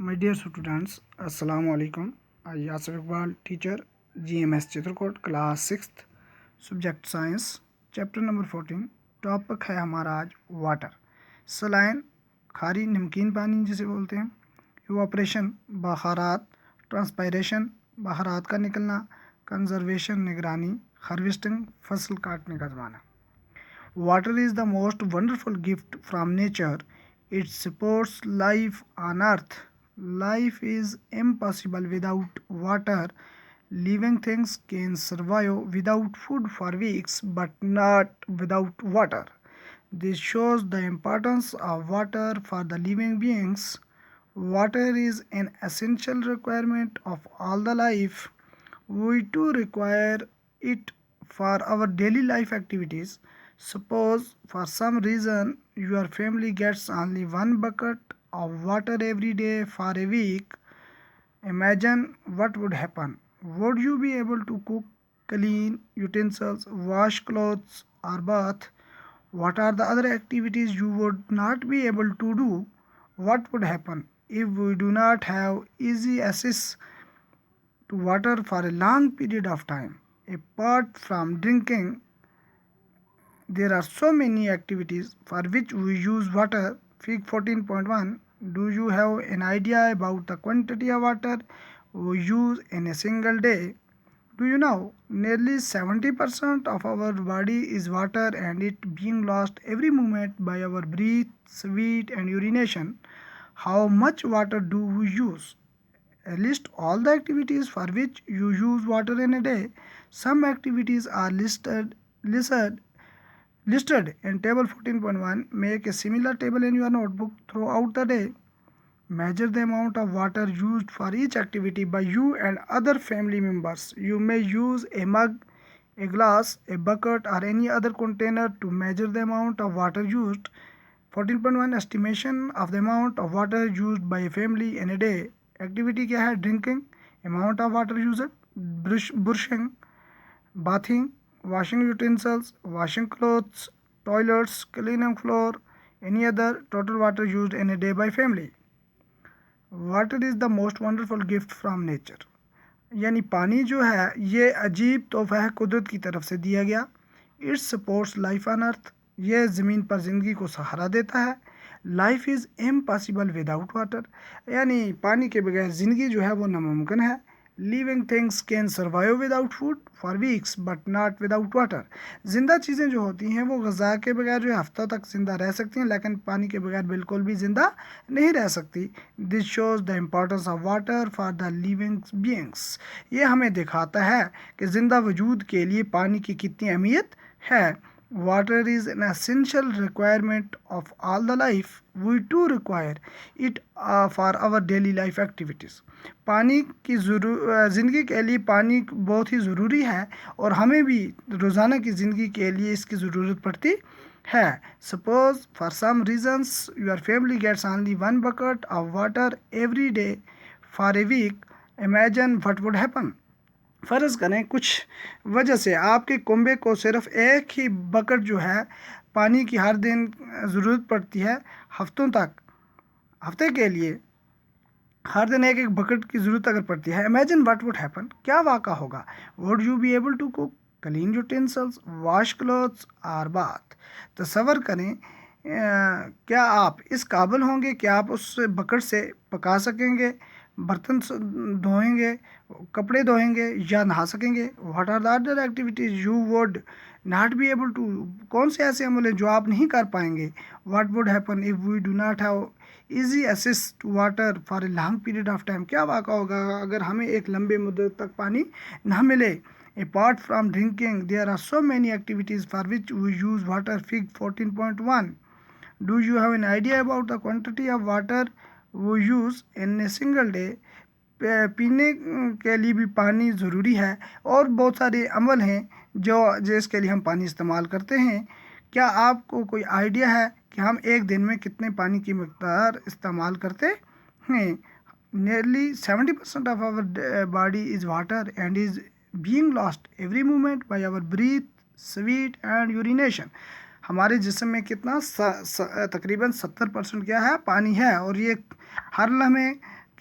My dear students, Assalamu alaikum. I Yasir Iqbal, teacher, GMS Chitrakoot, class 6th, subject science, chapter number 14. Topic है हमारा आज water. Saline, खारी नमकीन पानी जिसे बोलते हैं. इवापोरेशन, बहारात. ट्रांसपायरेशन, बहारात का निकलना. कंजर्वेशन, निगरानी. हार्वेस्टिंग, फसल काटने का ज़माना. Water is the most wonderful gift from nature. It supports life on earth. Life is impossible without water. Living things can survive without food for weeks, but not without water. This shows the importance of water for the living beings. Water is an essential requirement of all the life. We too require it for our daily life activities. Suppose for some reason your family gets only one bucket of water every day for a week. Imagine what would happen. Would you be able to cook, clean utensils, wash clothes, or bath? What are the other activities you would not be able to do? What would happen if we do not have easy access to water for a long period of time? Apart from drinking, there are so many activities for which we use water. Fig 14.1. Do you have an idea about the quantity of water we use in a single day? Do you know nearly 70% of our body is water and it being lost every moment by our breath, sweat and urination? How much water do we use? List all the activities for which you use water in a day. Some activities are listed in table 14.1. Make a similar table in your notebook throughout the day. Measure the amount of water used for each activity by you and other family members. You may use a mug, a glass, a bucket or any other container to measure the amount of water used. 14.1 Estimation of the amount of water used by a family in a day. Activity क्या है? Drinking, amount of water used, brushing, bathing, washing utensils, washing clothes, toilets, cleaning floor, any other total water used in a day by family. Water is the most wonderful gift from nature. यानी पानी जो है ये अजीब तोहफा है कुदरत की तरफ से दिया गया. It supports life on earth. ये ज़मीन पर ज़िंदगी को सहारा देता है. Life is impossible without water. यानी पानी के बगैर ज़िंदगी जो है वो नामुमकिन है. Living things can survive without food for weeks but not without water. ज़िंदा चीज़ें जो होती हैं वो ग़ज़ा के बगैर जो है हफ्तों तक ज़िंदा रह सकती हैं, लेकिन पानी के बगैर बिल्कुल भी ज़िंदा नहीं रह सकती. This shows the importance of water for the living beings. ये हमें दिखाता है कि ज़िंदा वजूद के लिए पानी की कितनी अहमियत है. Water is an essential requirement of all the life. We too require it for our daily life activities. पानी की ज़िंदगी के लिए पानी बहुत ही ज़रूरी है और हमें भी रोज़ाना की ज़िंदगी के लिए इसकी ज़रूरत पड़ती है. Suppose for some reasons your family gets only one bucket of water every day for a week. Imagine what would happen. फ़र्ज़ करें कुछ वजह से आपके कुंबे को सिर्फ़ एक ही बकेट जो है पानी की हर दिन ज़रूरत पड़ती है हफ्ते के लिए हर दिन एक बकेट की ज़रूरत अगर पड़ती है. Imagine what would happen. क्या वाक़ा होगा? Would you be able to cook, clean utensils, wash clothes और बाथ. तसव्वुर करें क्या आप इस काबिल होंगे कि आप उस बकेट से पका सकेंगे, बर्तन धोएंगे, कपड़े धोएंगे या नहा सकेंगे? What are the other activities you would not be able to. कौन से ऐसे अमल हैं जो आप नहीं कर पाएंगे? What would happen if we do not have easy access to water for a long period of time. क्या वाक़ा होगा अगर हमें एक लंबे मुद्दत तक पानी ना मिले? Apart from drinking there are so many activities for which we use water. Fig 14.1. Do you have an idea about the quantity of water we use in a single day. पीने के लिए भी पानी ज़रूरी है और बहुत सारे अमल हैं जिसके लिए हम पानी इस्तेमाल करते हैं. क्या आपको कोई आइडिया है कि हम एक दिन में कितने पानी की मकदार इस्तेमाल करते हैं? Nearly 70% of our body is water and is being lost every moment by our breath, sweat and urination. हमारे जिस्म में कितना तकरीबन 70% क्या है? पानी है और ये हर लम्हे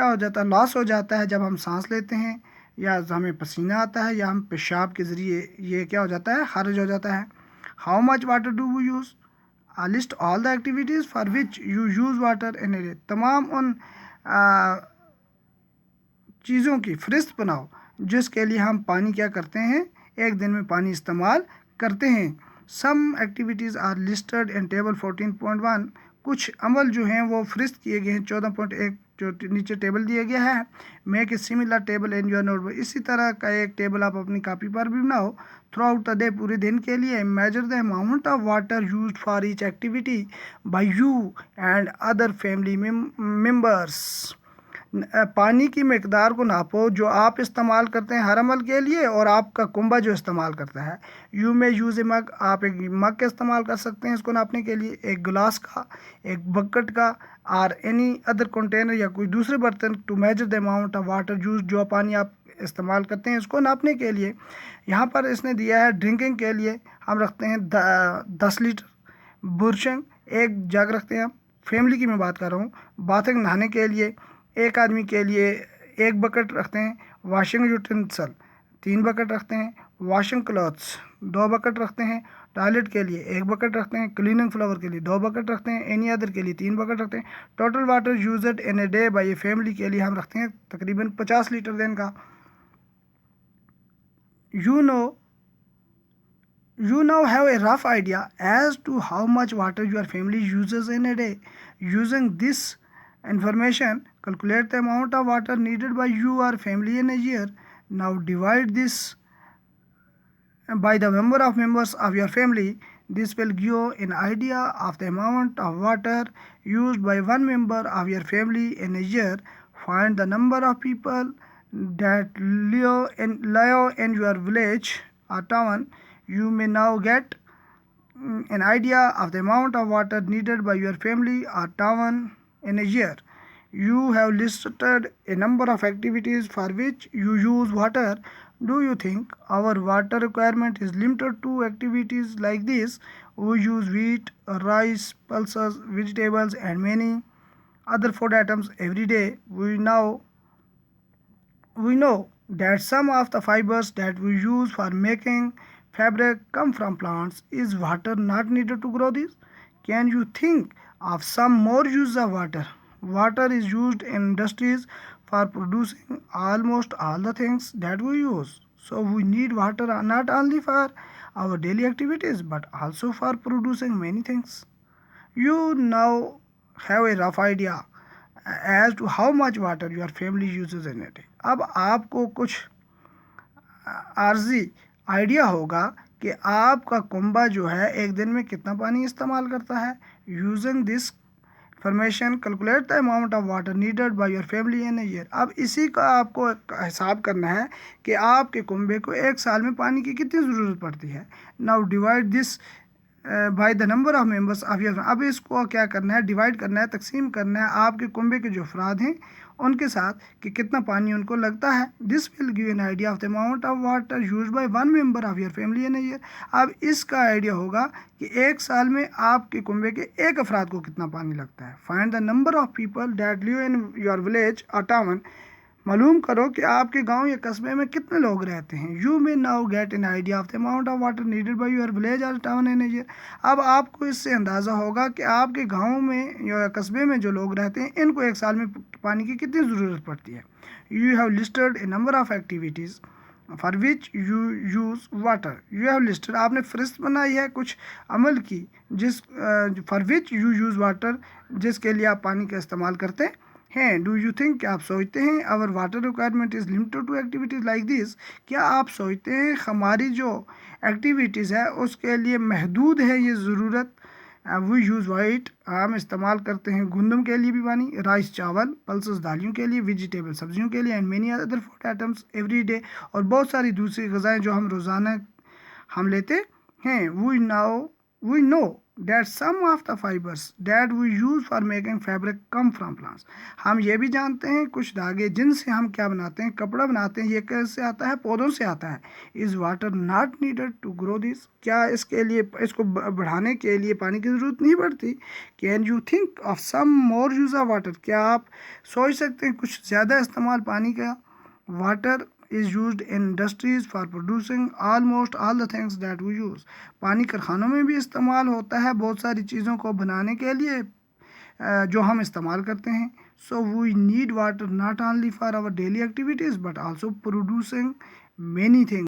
क्या हो जाता है, लॉस हो जाता है जब हम सांस लेते हैं या हमें पसीना आता है या हम पेशाब के ज़रिए ये क्या हो जाता है, खारिज हो जाता है। How much water do we use, list all the activities for which you use water in a day, तमाम उन चीज़ों की फहरिस्त बनाओ जिसके लिए हम पानी क्या करते हैं, एक दिन में पानी इस्तेमाल करते हैं। Some activities are listed in table 14.1, कुछ अमल जो हैं वो फहरिस्त किए गए हैं 14.1 जो नीचे टेबल दिया गया है। Make a similar table in your notebook, इसी तरह का एक टेबल आप अपनी कॉपी पर भी बनाओ। थ्रू आउट द डे, पूरे दिन के लिए। Major the amount of water used for each activity by you and other family members, पानी की मकदार को नापो जो आप इस्तेमाल करते हैं हर अमल के लिए और आपका कुंबा जो इस्तेमाल करता है। यू में यूज़ ए मग, आप एक मग का इस्तेमाल कर सकते हैं इसको नापने के लिए, एक गिलास का, एक बकेट का, और एनी अदर कंटेनर या कोई दूसरे बर्तन to measure the amount of water use, जो पानी आप इस्तेमाल करते हैं इसको नापने के लिए। यहाँ पर इसने दिया है ड्रिंकिंग के लिए हम रखते हैं 10 लीटर, बुरशंग एक जग रखते हैं, फैमिली की मैं बात कर रहा हूँ। बाथिंग नहाने के लिए एक आदमी के लिए एक बकेट रखते हैं। वॉशिंग यूटेंसिल 3 बकेट रखते हैं। वॉशिंग क्लॉथ्स 2 बकेट रखते हैं। टॉयलेट के लिए 1 बकेट रखते हैं। क्लीनिंग फ्लावर के लिए 2 बकेट रखते हैं। एनी अदर के लिए 3 बकेट रखते हैं। Total water used in a day by a family के लिए हम रखते हैं तकरीबन 50 लीटर दिन का। You now have a rough idea as to how much water your family uses in a day. Using this information, calculate the amount of water needed by you or family in a year. Now divide this by the number of members of your family. This will give you an idea of the amount of water used by one member of your family in a year. Find the number of people that live in your village or town. You may now get an idea of the amount of water needed by your family or town in a year. You have listed a number of activities for which you use water. Do you think our water requirement is limited to activities like this? We use wheat, rice, pulses, vegetables, and many other food items every day. We know that some of the fibers that we use for making fabric come from plants. Is water not needed to grow these? Can you think of some more use of water? Water is used in industries for producing almost all the things that we use. So we need water not only for our daily activities but also for producing many things. You now have a rough idea as to how much water your family uses in a day. अब आपको कुछ आर्जी idea होगा कि आपका कुंबा जो है एक दिन में कितना पानी इस्तेमाल करता है। Using this information calculate the amount of water needed by your family in a year. अब इसी का आपको हिसाब करना है कि आपके कुंबे को एक साल में पानी की कितनी ज़रूरत पड़ती है। Now divide this by the number of members of your. अब इसको क्या करना है, डिवाइड करना है, तकसीम करना है आपके कुंबे के जो अफराद हैं उनके साथ कि कितना पानी उनको लगता है। This will give an idea of the amount of water use by one member of your family in a year. अब इसका आइडिया होगा कि एक साल में आपके कुंबे के एक अफराद को कितना पानी लगता है। Find the number of people that live in your village और टाउन। मालूम करो कि आपके गांव या कस्बे में कितने लोग रहते हैं। You may now get an idea of the amount of water needed by your village और टाउन इन ए ईयर। अब आपको इससे अंदाज़ा होगा कि आपके गांव में या कस्बे में जो लोग रहते हैं इनको एक साल में पानी की कितनी ज़रूरत पड़ती है। You have listed A number of activities for which you use water. You have listed, आपने फहरिस्त बनाई है कुछ अमल की जिस for which you use water, जिसके लिए आप पानी का इस्तेमाल करते हैं। डू यू थिंक, क्या आप सोचते हैं our water requirement is limited to activities like this, क्या आप सोचते हैं हमारी जो एक्टिविटीज़ है उसके लिए महदूद है ये ज़रूरत। वी यूज़ वाइट, हम इस्तेमाल करते हैं गंदम के लिए भी पानी, राइस चावल, पल्सेस दालियों के लिए, वेजिटेबल सब्जियों के लिए, and many other food items every day, और बहुत सारी दूसरी ग़िज़ाएँ जो हम रोज़ाना हम लेते हैं। We know that some of the fibers that we use for making fabric come from plants. हम ये भी जानते हैं कुछ धागे जिनसे हम क्या बनाते हैं, कपड़ा बनाते हैं, ये कैसे आता है, पौधों से आता है. Is water not needed to grow this? क्या इसके लिए, इसको बढ़ाने के लिए पानी की ज़रूरत नहीं पड़ती? Can you think of some more use of water? क्या आप सोच सकते हैं कुछ ज़्यादा इस्तेमाल पानी का? Water is used in industries for producing almost all the things that we use. पानी कारखानों में भी इस्तेमाल होता है बहुत सारी चीज़ों को बनाने के लिए जो हम इस्तेमाल करते हैं. So we need water not only for our daily activities but also producing many things.